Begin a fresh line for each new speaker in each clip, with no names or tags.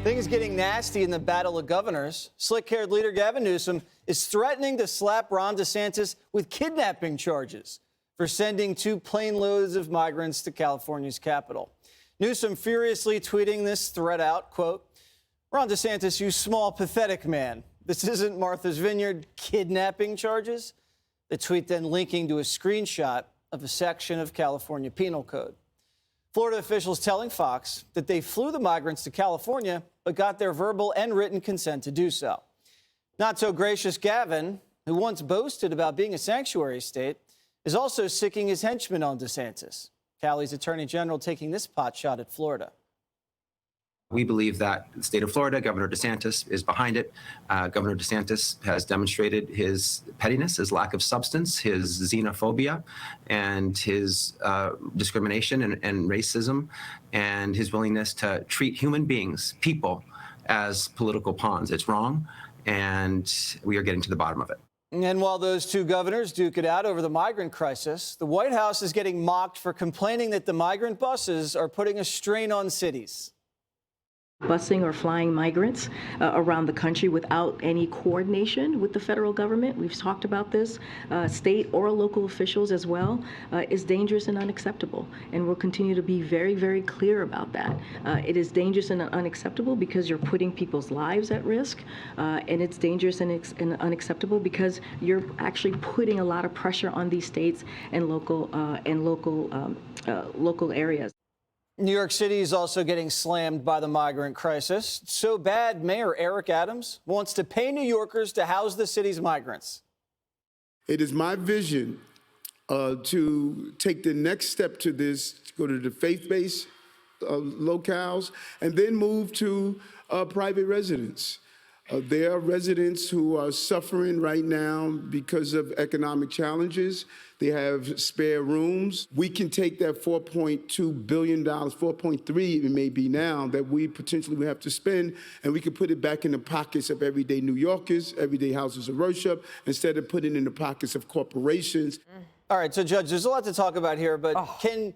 Things getting nasty in the battle of governors. Slick-haired leader Gavin Newsom is threatening to slap Ron DeSantis with kidnapping charges for sending 2 plane loads of migrants to California's capital. Newsom furiously tweeting this threat out, quote, "Ron DeSantis, you small, pathetic man. This isn't Martha's Vineyard kidnapping charges." The tweet then linking to a screenshot of a section of California Penal Code. Florida officials telling Fox that they flew the migrants to California, but got their verbal and written consent to do so. Not so gracious Gavin, who once boasted about being a sanctuary state, is also sicking his henchmen on DeSantis. Cali's attorney general taking this pot shot at Florida.
We believe that the state of Florida, Governor DeSantis, is behind it. Governor DeSantis has demonstrated his pettiness, his lack of substance, his xenophobia, and his discrimination and racism, and his willingness to treat human beings, people, as political pawns. It's wrong, and we are getting to the bottom of it.
And while those 2 governors duke it out over the migrant crisis, the White House is getting mocked for complaining that the migrant buses are putting a strain on cities.
Busing or flying migrants around the country without any coordination with the federal government, we've talked about this, state or local officials as well, is dangerous and unacceptable. And we'll continue to be very, very clear about that. It is dangerous and unacceptable because you're putting people's lives at risk, and it's dangerous and unacceptable because you're actually putting a lot of pressure on these states and local areas.
New York City is also getting slammed by the migrant crisis. So bad, Mayor Eric Adams wants to pay New Yorkers to house the city's migrants.
It is my vision to take the next step to this, to go to the faith-based locales, and then move to private residents. There are residents who are suffering right now because of economic challenges. They have spare rooms. We can take that $4.2 billion, 4.3 it may be now, that we potentially would have to spend, and we could put it back in the pockets of everyday New Yorkers, everyday houses of worship, instead of putting it in the pockets of corporations.
All right, so Judge, there's a lot to talk about here, but can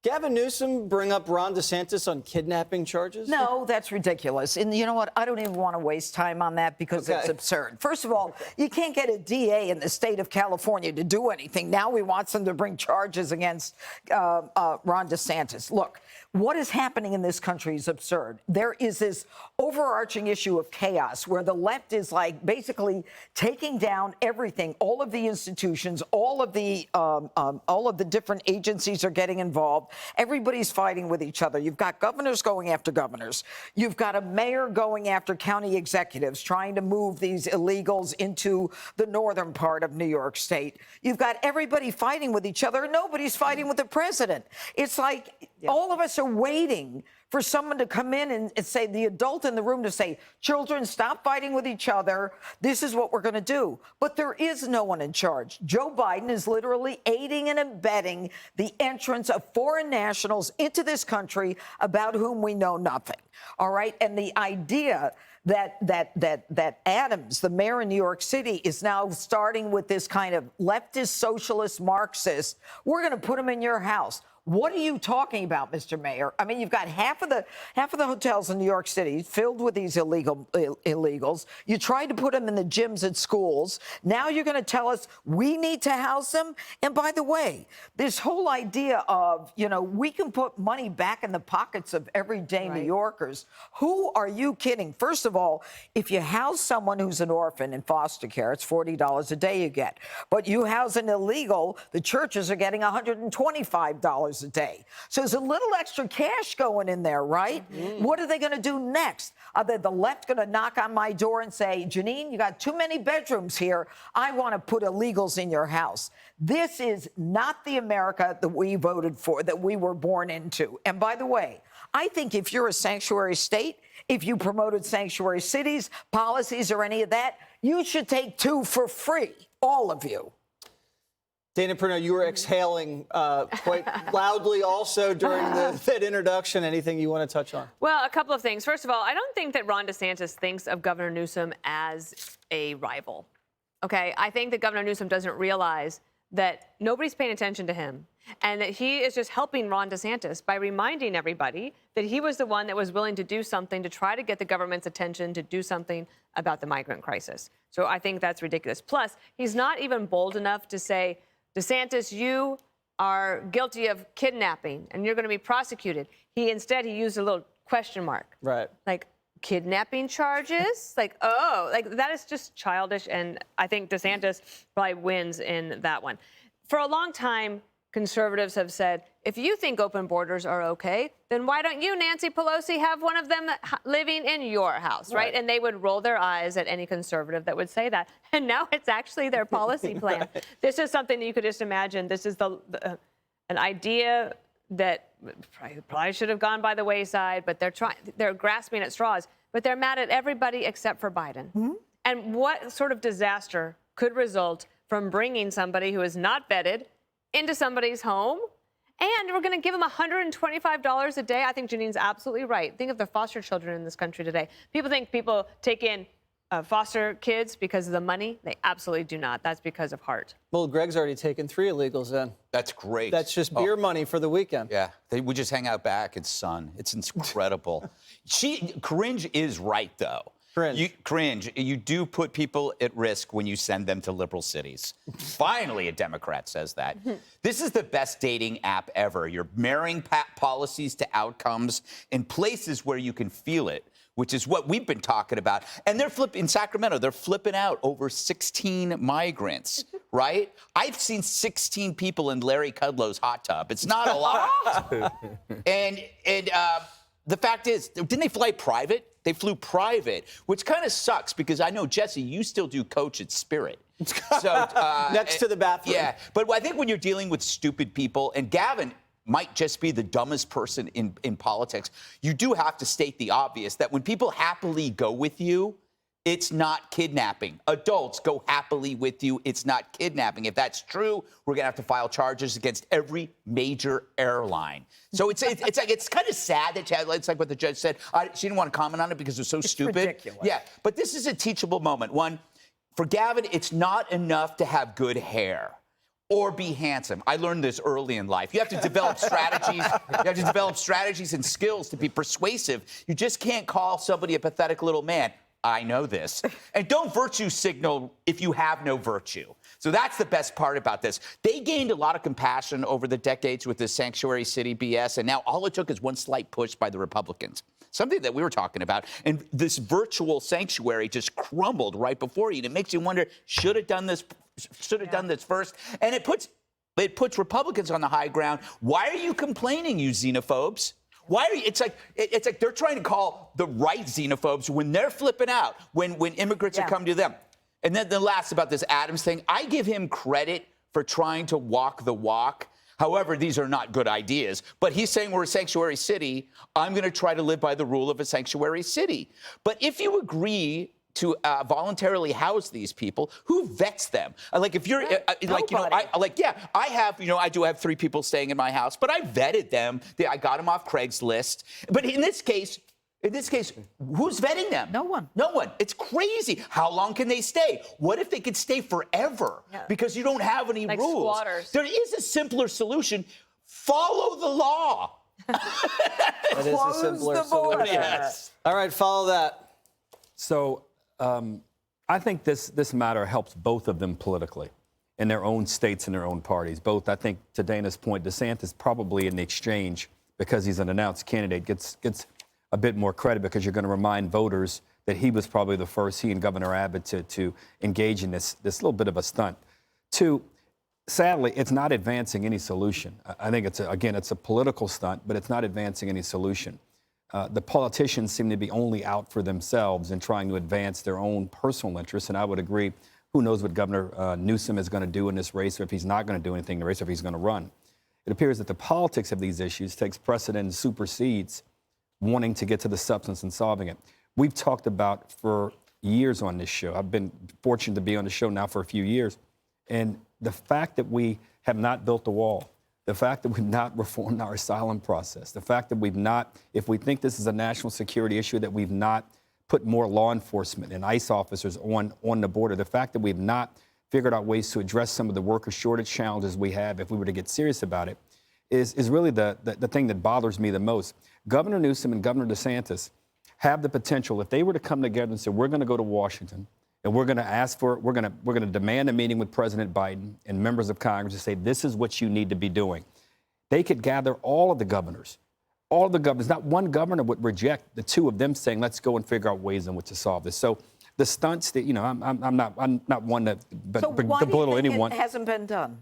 Gavin Newsom bring up Ron DeSantis on kidnapping charges?
No, that's ridiculous. And you know what? I don't even want to waste time on that because it's absurd. First of all, you can't get a DA in the state of California to do anything. Now we want them to bring charges against Ron DeSantis. Look, what is happening in this country is absurd. There is this overarching issue of chaos where the left is like basically taking down everything, all of the institutions, all of the different agencies are getting involved. Everybody's fighting with each other. You've got governors going after governors. You've got a mayor going after county executives trying to move these illegals into the northern part of New York State. You've got everybody fighting with each other. Nobody's fighting with the president. It's like all of us are waiting for someone to come in and say, the adult in the room to say, children, stop fighting with each other. This is what we're going to do. But there is no one in charge. Joe Biden is literally aiding and abetting the entrance of foreign nationals into this country about whom we know nothing. All right. And the idea that Adams, the mayor in New York City, is now starting with this kind of leftist, socialist, Marxist, we're going to put them in your house. What are you talking about, Mr. Mayor? I mean, you've got half of the hotels in New York City filled with these illegals. You tried to put them in the gyms at schools. Now you're going to tell us we need to house them? And by the way, this whole idea of, we can put money back in the pockets of everyday New Yorkers. Who are you kidding? First of all, if you house someone who's an orphan in foster care, it's $40 a day you get. But you house an illegal, the churches are getting $125 a day. So there's a little extra cash going in there, right? Mm-hmm. What are they going to do next? Are the left going to knock on my door and say, Janine, you got too many bedrooms here. I want to put illegals in your house. This is not the America that we voted for, that we were born into. And by the way, I think if you're a sanctuary state, if you promoted sanctuary cities, policies, or any of that, you should take 2 for free, all of you.
Dana Perino, you were exhaling quite loudly also during that introduction. Anything you want to touch on?
Well, a couple of things. First of all, I don't think that Ron DeSantis thinks of Governor Newsom as a rival. Okay, I think that Governor Newsom doesn't realize that nobody's paying attention to him. And that he is just helping Ron DeSantis by reminding everybody that he was the one that was willing to do something to try to get the government's attention to do something about the migrant crisis. So I think that's ridiculous. Plus, he's not even bold enough to say, DeSantis, you are guilty of kidnapping and you're going to be prosecuted. Instead, he used a little question mark.
Right.
Like, kidnapping charges? Like, oh, like that is just childish. And I think DeSantis probably wins in that one. For a long time, conservatives have said, if you think open borders are okay, then why don't you, Nancy Pelosi, have one of them living in your house, right? And they would roll their eyes at any conservative that would say that. And now it's actually their policy plan.
Right.
This is something that you could just imagine. This is an idea that probably should have gone by the wayside, but they're grasping at straws. But they're mad at everybody except for Biden. Mm-hmm. And what sort of disaster could result from bringing somebody who is not vetted into somebody's home? And we're going to give them $125 a day. I think Janine's absolutely right. Think of the foster children in this country today. People think people take in foster kids because of the money. They absolutely do not. That's because of heart.
Well, Greg's already taken 3 illegals in.
That's great.
That's just beer money for the weekend.
Yeah, we just hang out back. It's sun. It's incredible. Cringe is right, though.
Cringe.
You do put people at risk when you send them to liberal cities. Finally, a Democrat says that. This is the best dating app ever. You're marrying policies to outcomes in places where you can feel it, which is what we've been talking about. And they're in Sacramento, they're flipping out over 16 migrants, right? I've seen 16 people in Larry Kudlow's hot tub. It's not a lot. and the fact is, didn't they fly private? They flew private, which kind of sucks because I know, Jesse, you still do coach at Spirit. So
next to the bathroom.
Yeah, but I think when you're dealing with stupid people, and Gavin might just be the dumbest person in politics, you do have to state the obvious that when people happily go with you, it's not kidnapping. Adults go happily with you. It's not kidnapping. If that's true, we're going to have to file charges against every major airline. So it's kind of sad that it's like what the judge said. She didn't want to comment on it because it was so stupid.
Ridiculous.
Yeah, but this is a teachable moment. One, for Gavin, it's not enough to have good hair or be handsome. I learned this early in life. You have to develop strategies. You have to develop strategies and skills to be persuasive. You just can't call somebody a pathetic little man. I know this. And don't virtue signal if you have no virtue. So that's the best part about this. They gained a lot of compassion over the decades with this sanctuary city BS, and now all it took is one slight push by the Republicans. Something that we were talking about. And this virtual sanctuary just crumbled right before you. And it makes you wonder, should have done this first. And it puts Republicans on the high ground. Why are you complaining, you xenophobes? Why are you? It's like they're trying to call the right xenophobes when they're flipping out when immigrants are coming to them. And then the last about this Adams thing, I give him credit for trying to walk the walk. However, these are not good ideas. But he's saying we're a sanctuary city. I'm going to try to live by the rule of a sanctuary city. But if you agree to voluntarily house these people, who vets them? Like if you're I do have 3 people staying in my house, but I vetted them. I got them off Craigslist. But in this case, who's vetting them?
No one.
No one. It's crazy. How long can they stay? What if they could stay forever? Yeah. Because you don't have any
like
rules.
Squatters.
There is a simpler solution. Follow the law.
That is a simpler solution.
Yes.
All right, follow that.
So I think this matter helps both of them politically in their own states and their own parties. Both, I think, to Dana's point, DeSantis probably in the exchange, because he's an announced candidate, gets a bit more credit because you're going to remind voters that he was probably the first, he and Governor Abbott, to engage in this little bit of a stunt. 2, sadly, it's not advancing any solution. I think it's a political stunt, but it's not advancing any solution. The politicians seem to be only out for themselves and trying to advance their own personal interests. And I would agree, who knows what Governor Newsom is going to do in this race, or if he's not going to do anything in the race, or if he's going to run. It appears that the politics of these issues takes precedent and supersedes wanting to get to the substance and solving it. We've talked about for years on this show. I've been fortunate to be on the show now for a few years. And the fact that we have not built the wall, the fact that we've not reformed our asylum process, the fact that we've not, if we think this is a national security issue, that we've not put more law enforcement and ICE officers on the border, the fact that we've not figured out ways to address some of the worker shortage challenges we have if we were to get serious about it, is really the thing that bothers me the most. Governor Newsom and Governor DeSantis have the potential, if they were to come together and say, we're going to go to Washington and we're going to demand a meeting with President Biden and members of Congress to say, this is what you need to be doing. They could gather all of the governors. All of the governors, not one governor would reject the two of them saying, let's go and figure out ways in which to solve this. So the stunts that, I'm not one to belittle anyone.
It hasn't been done?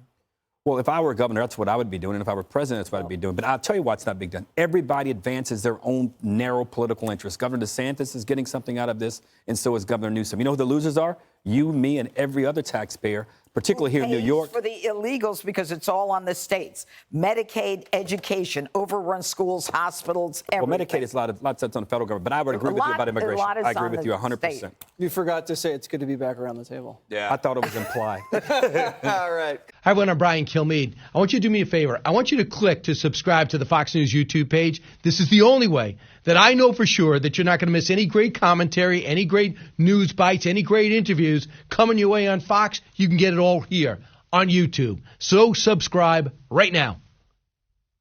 Well, if I were governor, that's what I would be doing. And if I were president, that's what I'd be doing. But I'll tell you why it's not being done. Everybody advances their own narrow political interests. Governor DeSantis is getting something out of this, and so is Governor Newsom. You know who the losers are? You, me, and every other taxpayer, particularly here in New York.
For the illegals, because it's all on the states. Medicaid, education, overrun schools, hospitals, everything.
Well, Medicaid is a lot of that's on the federal government, but I would agree with you about immigration. I agree with you 100%.
You forgot to say it's good to be back around the table.
Yeah.
I thought it was implied.
All right.
Hi, everyone. I'm Brian Kilmeade. I want you to do me a favor. I want you to click to subscribe to the Fox News YouTube page. This is the only way that I know for sure that you're not going to miss any great commentary, any great news bites, any great interviews coming your way on Fox. You can get it all here on YouTube. So subscribe right now.